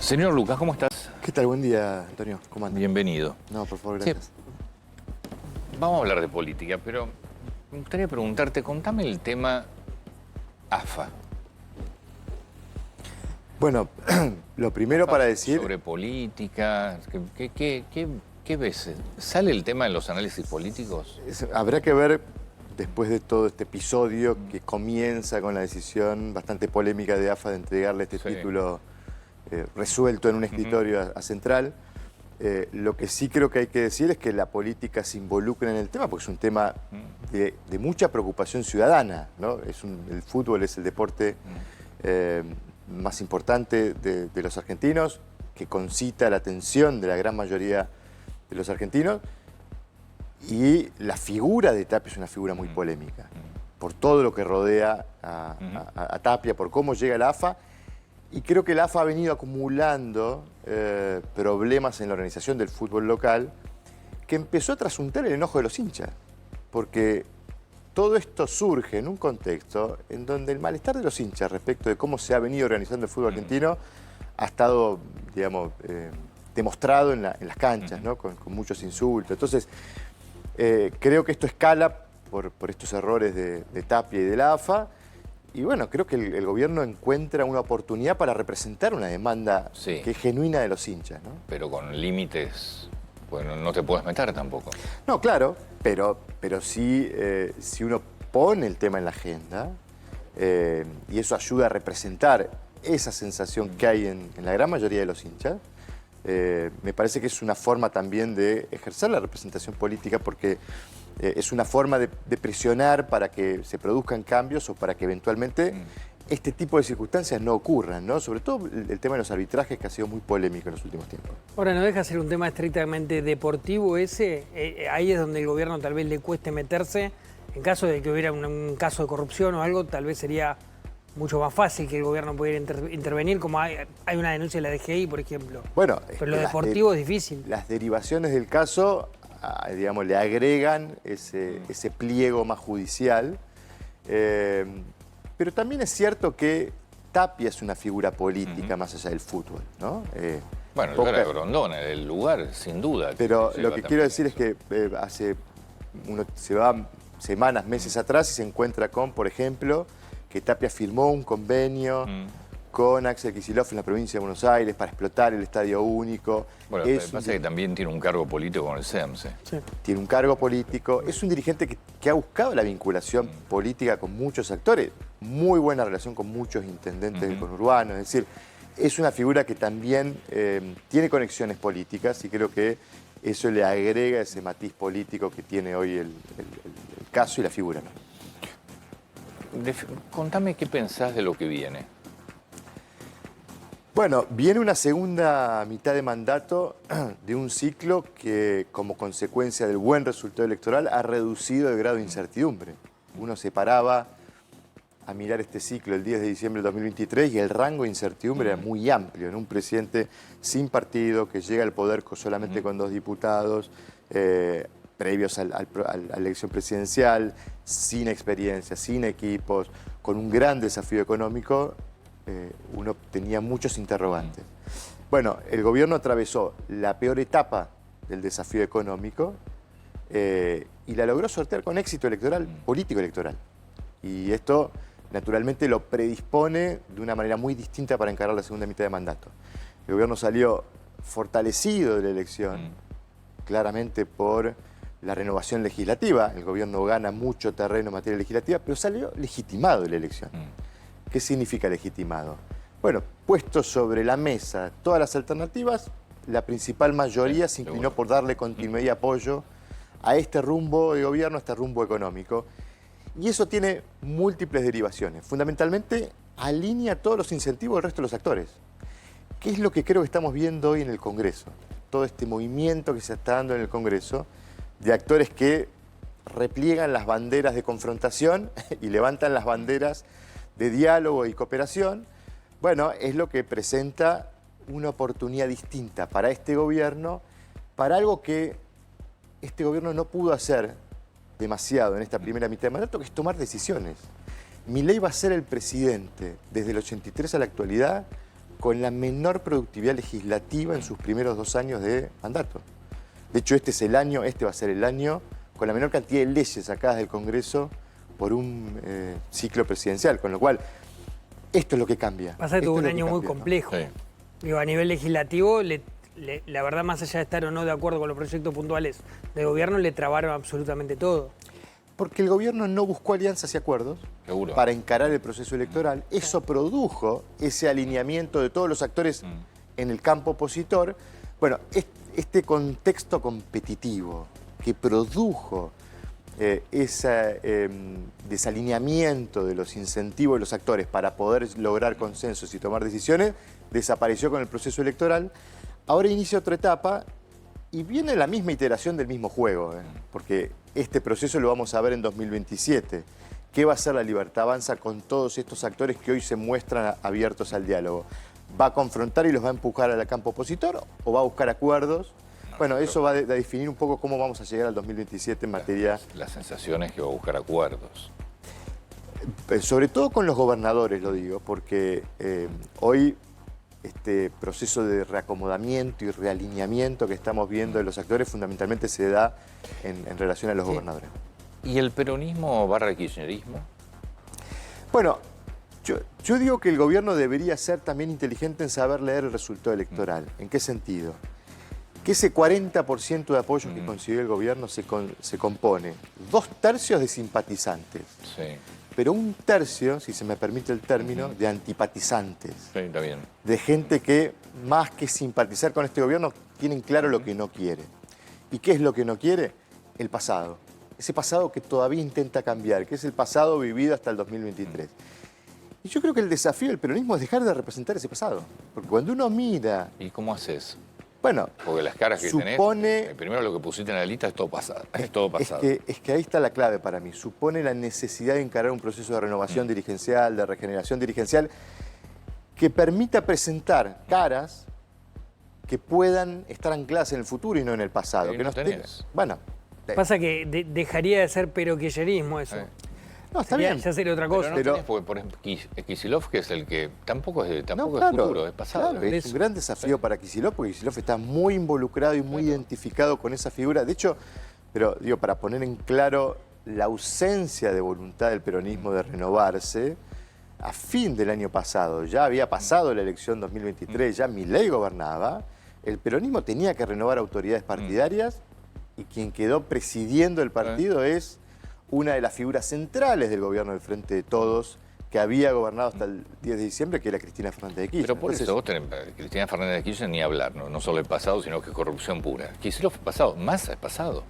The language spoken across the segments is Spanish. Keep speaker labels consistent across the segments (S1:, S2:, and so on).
S1: Señor Lucas, ¿cómo estás?
S2: ¿Qué tal? Buen día, Antonio. ¿Cómo andas?
S1: Bienvenido.
S2: No, por favor,
S1: Sí,
S2: gracias.
S1: vamos a hablar de política, pero me gustaría preguntarte, contame el tema AFA.
S2: Bueno, lo primero para decir...
S1: Sobre política, ¿qué ves? ¿Sale el tema en los análisis políticos?
S2: Habrá que ver, después de todo este episodio que comienza con la decisión bastante polémica de AFA de entregarle este título resuelto en un escritorio a Central, lo que sí creo que hay que decir es que la política se involucra en el tema, porque es un tema de mucha preocupación ciudadana, ¿no? El fútbol es el deporte más importante de los argentinos, que concita la atención de la gran mayoría de los argentinos, y la figura de Tapia es una figura muy polémica, por todo lo que rodea a Tapia, por cómo llega a la AFA. Y creo que la AFA ha venido acumulando problemas en la organización del fútbol local, que empezó a trasuntar el enojo de los hinchas. Porque todo esto surge en un contexto en donde el malestar de los hinchas respecto de cómo se ha venido organizando el fútbol argentino ha estado, digamos, demostrado en las canchas, ¿no? Con muchos insultos. Entonces, creo que esto escala por estos errores de Tapia y de la AFA. Y bueno, creo que el gobierno encuentra una oportunidad para representar una demanda que es genuina de los hinchas, ¿no?
S1: Pero con límites, bueno, no te puedes meter tampoco.
S2: No, claro, pero sí, si uno pone el tema en la agenda, y eso ayuda a representar esa sensación que hay en la gran mayoría de los hinchas, me parece que es una forma también de ejercer la representación política, porque es una forma de presionar para que se produzcan cambios o para que eventualmente este tipo de circunstancias no ocurran, ¿no? Sobre todo el tema de los arbitrajes, que ha sido muy polémico en los últimos tiempos.
S3: Ahora, ¿no deja ser un tema estrictamente deportivo ese? Ahí es donde el gobierno tal vez le cueste meterse. En caso de que hubiera un caso de corrupción o algo, tal vez sería mucho más fácil que el gobierno pudiera intervenir, como hay una denuncia de la DGI, por ejemplo.
S2: Bueno,
S3: pero lo deportivo es difícil.
S2: Las derivaciones del caso, digamos, le agregan ese pliego más judicial. Pero también es cierto que Tapia es una figura política más allá del fútbol, ¿no?
S1: Bueno, el lugar de Grondona, el lugar, sin duda.
S2: Pero lo que quiero decir es que uno se va semanas, meses atrás y se encuentra con, por ejemplo, que Tapia firmó un convenio con Axel Kicillof en la provincia de Buenos Aires para explotar el Estadio Único.
S1: Bueno, lo que pasa es que también tiene un cargo político con el CEMSE.
S3: Sí.
S2: Tiene un cargo político. Es un dirigente que ha buscado la vinculación política con muchos actores. Muy buena relación con muchos intendentes del conurbano. Es decir, es una figura que también tiene conexiones políticas, y creo que eso le agrega ese matiz político que tiene hoy el caso y la figura, ¿no?
S1: Contame qué pensás de lo que viene.
S2: Bueno, viene una segunda mitad de mandato de un ciclo que, como consecuencia del buen resultado electoral, ha reducido el grado de incertidumbre. Uno se paraba a mirar este ciclo el 10 de diciembre del 2023 y el rango de incertidumbre era muy amplio, ¿no? Un presidente sin partido, que llega al poder solamente con 2 diputados, previos a la elección presidencial, sin experiencia, sin equipos, con un gran desafío económico. Uno tenía muchos interrogantes. Bueno, el gobierno atravesó la peor etapa del desafío económico y la logró sortear con éxito electoral, político electoral. Y esto, naturalmente, lo predispone de una manera muy distinta para encarar la segunda mitad de mandato. El gobierno salió fortalecido de la elección, claramente por la renovación legislativa. El gobierno gana mucho terreno en materia legislativa, pero salió legitimado de la elección. ¿Qué significa legitimado? Bueno, puesto sobre la mesa todas las alternativas, la principal mayoría se inclinó por darle continuidad y apoyo a este rumbo de gobierno, a este rumbo económico. Y eso tiene múltiples derivaciones. Fundamentalmente, alinea todos los incentivos del resto de los actores. ¿Qué es lo que creo que estamos viendo hoy en el Congreso? Todo este movimiento que se está dando en el Congreso de actores que repliegan las banderas de confrontación y levantan las banderas de diálogo y cooperación. Bueno, es lo que presenta una oportunidad distinta para este gobierno, para algo que este gobierno no pudo hacer demasiado en esta primera mitad de mandato, que es tomar decisiones. Milei va a ser el presidente, desde el 83 a la actualidad, con la menor productividad legislativa en sus primeros 2 años de mandato. De hecho, este va a ser el año con la menor cantidad de leyes sacadas del Congreso por un ciclo presidencial, con lo cual esto es lo que cambia.
S3: Pasa que
S2: Esto
S3: tuvo
S2: es
S3: un
S2: lo que
S3: año muy
S2: cambia, ¿no?
S3: complejo.
S1: Sí.
S3: Digo, a nivel legislativo, la verdad, más allá de estar o no de acuerdo con los proyectos puntuales del gobierno, le trabaron absolutamente todo.
S2: Porque el gobierno no buscó alianzas y acuerdos
S1: Seguro.
S2: para encarar el proceso electoral. Eso produjo ese alineamiento de todos los actores en el campo opositor. Bueno, este contexto competitivo que produjo ese desalineamiento de los incentivos de los actores para poder lograr consensos y tomar decisiones, desapareció con el proceso electoral. Ahora inicia otra etapa y viene la misma iteración del mismo juego, porque este proceso lo vamos a ver en 2027. ¿Qué va a hacer la Libertad Avanza con todos estos actores que hoy se muestran abiertos al diálogo? ¿Va a confrontar y los va a empujar al campo opositor o va a buscar acuerdos? Bueno, eso va a definir un poco cómo vamos a llegar al 2027 en materia...
S1: La sensación es que va a buscar acuerdos.
S2: Sobre todo con los gobernadores, lo digo, porque hoy este proceso de reacomodamiento y realineamiento que estamos viendo de los actores fundamentalmente se da en relación a los gobernadores.
S1: ¿Y el peronismo barra kirchnerismo?
S2: Bueno, yo digo que el gobierno debería ser también inteligente en saber leer el resultado electoral. ¿En qué sentido? Que ese 40% de apoyo que consiguió el gobierno se compone 2/3 de simpatizantes,
S1: Sí,
S2: pero 1/3, si se me permite el término, de antipatizantes.
S1: sí, está bien.
S2: De gente que, más que simpatizar con este gobierno, tienen claro lo que no quiere. ¿Y qué es lo que no quiere? El pasado. Ese pasado que todavía intenta cambiar, que es el pasado vivido hasta el 2023. Y yo creo que el desafío del peronismo es dejar de representar ese pasado. Porque cuando uno mira...
S1: ¿Y cómo haces?
S2: Bueno,
S1: Porque las caras que
S2: supone...
S1: tenés, primero lo que pusiste en la lista es todo pasado. Es todo pasado.
S2: Es que ahí está la clave para mí. Supone la necesidad de encarar un proceso de renovación dirigencial, de regeneración dirigencial, que permita presentar caras que puedan estar ancladas en el futuro y no en el pasado.
S1: Sí,
S2: que
S1: no
S2: estén-
S1: tenés.
S2: Bueno,
S3: Pasa que dejaría de ser peroquillerismo eso.
S2: no, está
S3: Sería-
S2: bien.
S3: Ya sería otra
S1: Pero
S3: cosa.
S1: no tenés, porque por ejemplo, Kicillof, que es el que tampoco es
S2: No,
S1: futuro, es pasado.
S2: claro, es un gran desafío para Kicillof, porque Kicillof está muy involucrado y muy identificado con esa figura. De hecho, pero digo, para poner en claro la ausencia de voluntad del peronismo de renovarse, a fin del año pasado, ya había pasado la elección 2023, ya Milei gobernaba, el peronismo tenía que renovar autoridades partidarias y quien quedó presidiendo el partido es una de las figuras centrales del gobierno del Frente de Todos, que había gobernado hasta el 10 de diciembre, que era Cristina Fernández de Kirchner.
S1: Pero por
S2: Entonces,
S1: eso vos tenés, Cristina Fernández de Kirchner ni hablar, ¿no? No solo el pasado, sino que corrupción pura. Kicillof es pasado, Massa es pasado.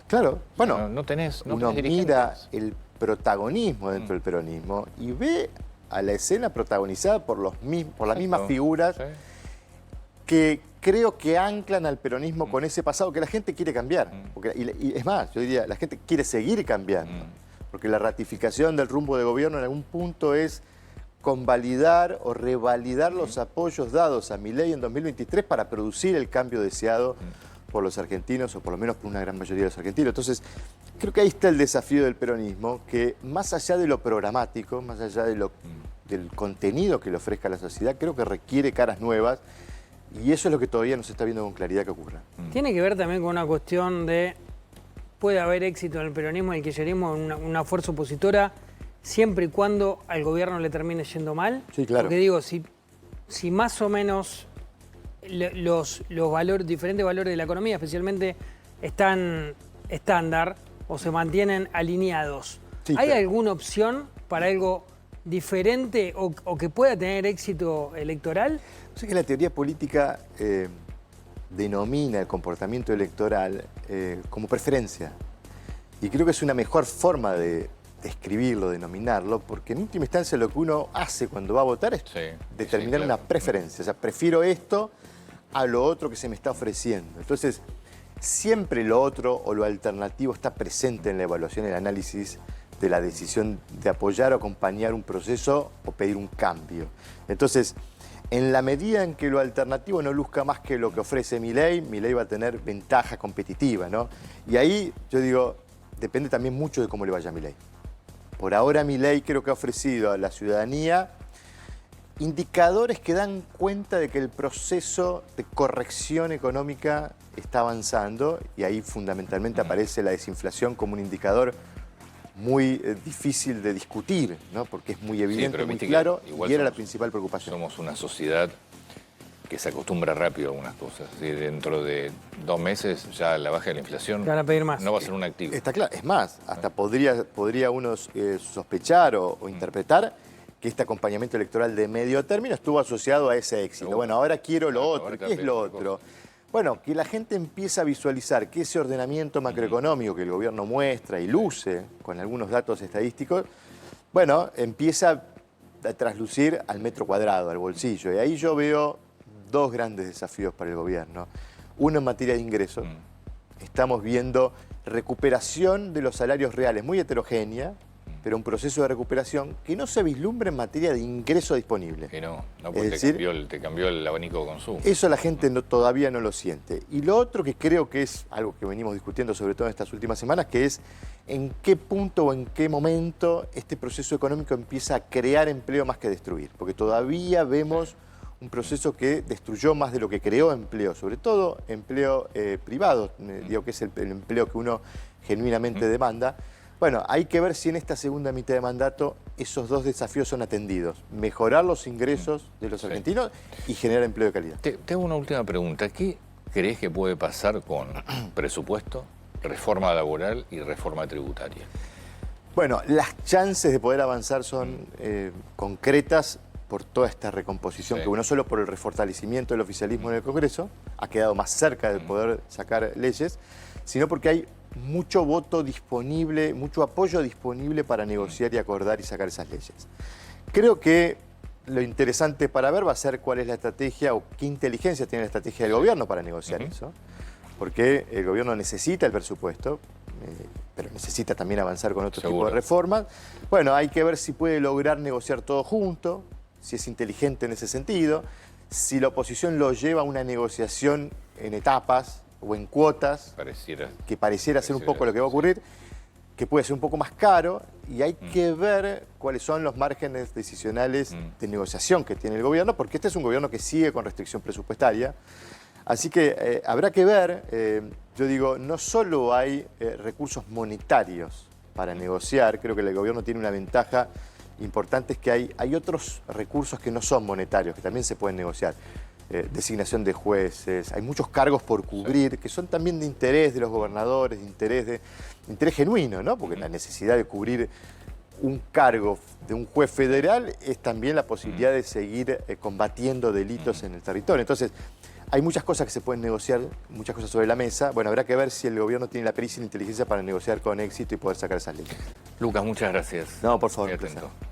S2: claro, bueno,
S1: No tenés
S2: uno
S1: dirigentes.
S2: mira el protagonismo dentro del peronismo y ve a la escena protagonizada por las mismas
S1: Exacto.
S2: figuras
S1: Sí.
S2: que creo que anclan al peronismo con ese pasado que la gente quiere cambiar. Porque, y es más, yo diría, la gente quiere seguir cambiando. Porque la ratificación del rumbo de gobierno en algún punto es convalidar o revalidar los apoyos dados a Milei en 2023 para producir el cambio deseado por los argentinos, o por lo menos por una gran mayoría de los argentinos. Entonces, creo que ahí está el desafío del peronismo, que más allá de lo programático, más allá de del contenido que le ofrezca a la sociedad, creo que requiere caras nuevas, y eso es lo que todavía no se está viendo con claridad que ocurra.
S3: Tiene que ver también con una cuestión de... Puede haber éxito en el peronismo y el kirchnerismo, en una fuerza opositora, siempre y cuando al gobierno le termine yendo mal.
S2: Sí, claro.
S3: Porque digo, si más o menos los valores, diferentes valores de la economía, especialmente, están estándar o se mantienen alineados,
S2: Sí,
S3: ¿hay
S2: claro.
S3: alguna opción para algo diferente o que pueda tener éxito electoral?
S2: Sé que la teoría política denomina el comportamiento electoral como preferencia. Y creo que es una mejor forma de describirlo, denominarlo, porque en última instancia lo que uno hace cuando va a votar es
S1: Sí,
S2: determinar
S1: sí, claro.
S2: una preferencia. O sea, prefiero esto a lo otro que se me está ofreciendo. Entonces, siempre lo otro o lo alternativo está presente en la evaluación y el análisis de la decisión de apoyar o acompañar un proceso o pedir un cambio. Entonces, en la medida en que lo alternativo no luzca más que lo que ofrece Milei, Milei va a tener ventaja competitiva, ¿no? Y ahí, yo digo, depende también mucho de cómo le vaya a Milei. Por ahora Milei creo que ha ofrecido a la ciudadanía indicadores que dan cuenta de que el proceso de corrección económica está avanzando y ahí fundamentalmente aparece la desinflación como un indicador muy difícil de discutir, ¿no? Porque es muy evidente,
S1: pero
S2: muy
S1: viste que
S2: claro
S1: igual
S2: y era la
S1: somos-
S2: principal preocupación.
S1: Somos una sociedad que se acostumbra rápido a algunas cosas. ¿Sí? Dentro de 2 meses ya la baja de la inflación
S3: Te van a pedir más.
S1: no va a ser un activo.
S2: Está claro, es más, hasta podría uno sospechar o interpretar que este acompañamiento electoral de medio término estuvo asociado a ese éxito.
S1: Seguro.
S2: Bueno, ahora quiero lo
S1: Claro,
S2: otro.
S1: ahora
S2: ¿Qué es lo
S1: otra cosa.
S2: otro? Bueno, que la gente empieza a visualizar que ese ordenamiento macroeconómico que el gobierno muestra y luce con algunos datos estadísticos, bueno, empieza a traslucir al metro cuadrado, al bolsillo. Y ahí yo veo dos grandes desafíos para el gobierno. Uno en materia de ingresos. Estamos viendo recuperación de los salarios reales, muy heterogénea, pero un proceso de recuperación que no se vislumbra en materia de ingreso disponible.
S1: Que no,
S2: Es
S1: porque
S2: decir,
S1: te cambió el abanico de consumo.
S2: eso la gente todavía no lo siente. Y lo otro que creo que es algo que venimos discutiendo sobre todo en estas últimas semanas, que es en qué punto o en qué momento este proceso económico empieza a crear empleo más que destruir. Porque todavía vemos un proceso que destruyó más de lo que creó empleo, sobre todo empleo privado, digo que es el empleo que uno genuinamente demanda. Bueno, hay que ver si en esta segunda mitad de mandato esos dos desafíos son atendidos. Mejorar los ingresos de los argentinos y generar empleo de calidad.
S1: Te hago una última pregunta. ¿Qué crees que puede pasar con presupuesto, reforma laboral y reforma tributaria?
S2: Bueno, las chances de poder avanzar son concretas por toda esta recomposición,
S1: Sí.
S2: que no solo por el refortalecimiento del oficialismo en el Congreso, ha quedado más cerca de poder sacar leyes, sino porque hay mucho voto disponible, mucho apoyo disponible para negociar y acordar y sacar esas leyes. Creo que lo interesante para ver va a ser cuál es la estrategia o qué inteligencia tiene la estrategia del gobierno para negociar eso, porque el gobierno necesita el presupuesto, pero necesita también avanzar con otro tipo
S1: Seguro.
S2: de reformas. Bueno, hay que ver si puede lograr negociar todo junto, si es inteligente en ese sentido, si la oposición lo lleva a una negociación en etapas o en cuotas,
S1: Pareciera.
S2: que pareciera ser un poco lo que va a ocurrir, que puede ser un poco más caro, y hay que ver cuáles son los márgenes decisionales de negociación que tiene el gobierno, porque este es un gobierno que sigue con restricción presupuestaria. Así que habrá que ver, yo digo, no solo hay recursos monetarios para negociar, creo que el gobierno tiene una ventaja importante, es que hay otros recursos que no son monetarios, que también se pueden negociar. Designación de jueces, hay muchos cargos por cubrir, que son también de interés de los gobernadores, de interés genuino, ¿no? Porque la necesidad de cubrir un cargo de un juez federal es también la posibilidad de seguir combatiendo delitos en el territorio. Entonces, hay muchas cosas que se pueden negociar, muchas cosas sobre la mesa. Bueno, habrá que ver si el gobierno tiene la pericia y la inteligencia para negociar con éxito y poder sacar esas leyes.
S1: Lucas, muchas gracias.
S2: No, por favor,
S1: Muy
S2: un placer.
S1: atento.